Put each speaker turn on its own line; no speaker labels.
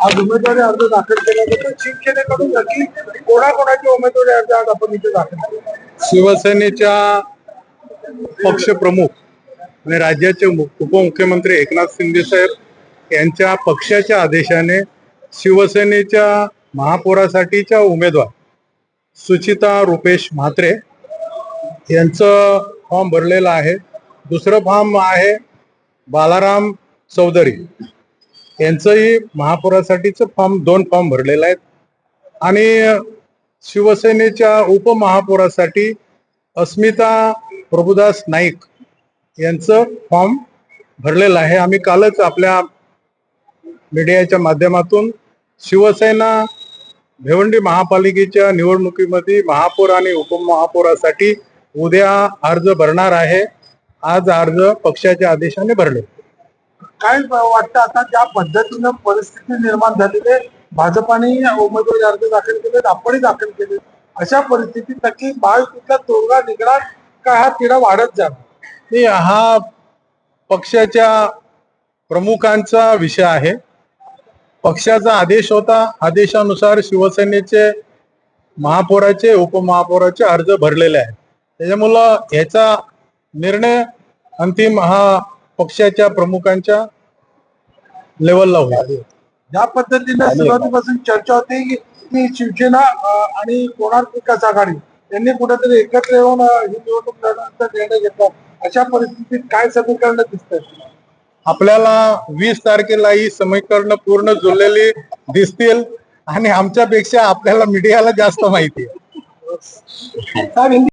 आज उमेदवारी अर्ज दाखल केला तर शिवसेनेकडून नक्की कोणाकोणाचे उमेदवारी अर्ज आज आपण इथे दाखल केले?
शिवसेनेच्या पक्षप्रमुख आणि राज्याचे उपमुख्यमंत्री एकनाथ शिंदे साहेब यांच्या पक्षाच्या आदेशाने शिवसेनेच्या महापौरासाठीच्या उमेदवार सुचिता रुपेश म्हात्रे यांचं फॉर्म भरलेलं आहे. दुसरं फॉर्म आहे बालाराम चौधरी यांचंही महापौरासाठीचं दोन फॉर्म भरलेले आहेत. आणि शिवसेनेच्या उपमहापौरासाठी अस्मिता प्रभुदास नाईक यांचं फॉर्म भरलेलं आहे. आम्ही कालच आपल्या मीडियाच्या माध्यमातून शिवसेना भिवंडी महापालिकेच्या निवडणुकीमध्ये महापौर आणि उपमहापौरासाठी उद्या अर्ज भरणार आहे. आज अर्ज पक्षाच्या आदेशाने भरले.
काय वाटतं आता ज्या पद्धतीनं परिस्थिती निर्माण झालेली आहे, भाजपाने उमेदवारी अर्ज दाखल केले, आपणही दाखल केले, अशा परिस्थितीत नक्की महायुतीतला तोडगा निघणार का हा तिढा वाढत जाणार?
हा पक्षाच्या प्रमुखांचा विषय आहे. पक्षाचा आदेश होता, आदेशानुसार शिवसेनेचे महापौराचे उपमहापौराचे अर्ज भरलेले आहेत. त्याच्यामुळं याचा निर्णय अंतिम हा पक्षाच्या प्रमुखांच्या लेवलला होईल.
ज्या पद्धतीने सुरुवातीपासून चर्चा होती की शिवसेना आणि कोणार्क विकास आघाडी यांनी कुठेतरी एकत्र येऊन ही निवडणूक लढवण्याचा निर्णय घेतला, अशा परिस्थितीत काय समीकरण दिसतंय?
आपल्याला 20 तारखेला ही समीकरण पूर्ण जुळलेली दिसतील आणि आमच्यापेक्षा आपल्याला मीडियाला जास्त माहिती आहे.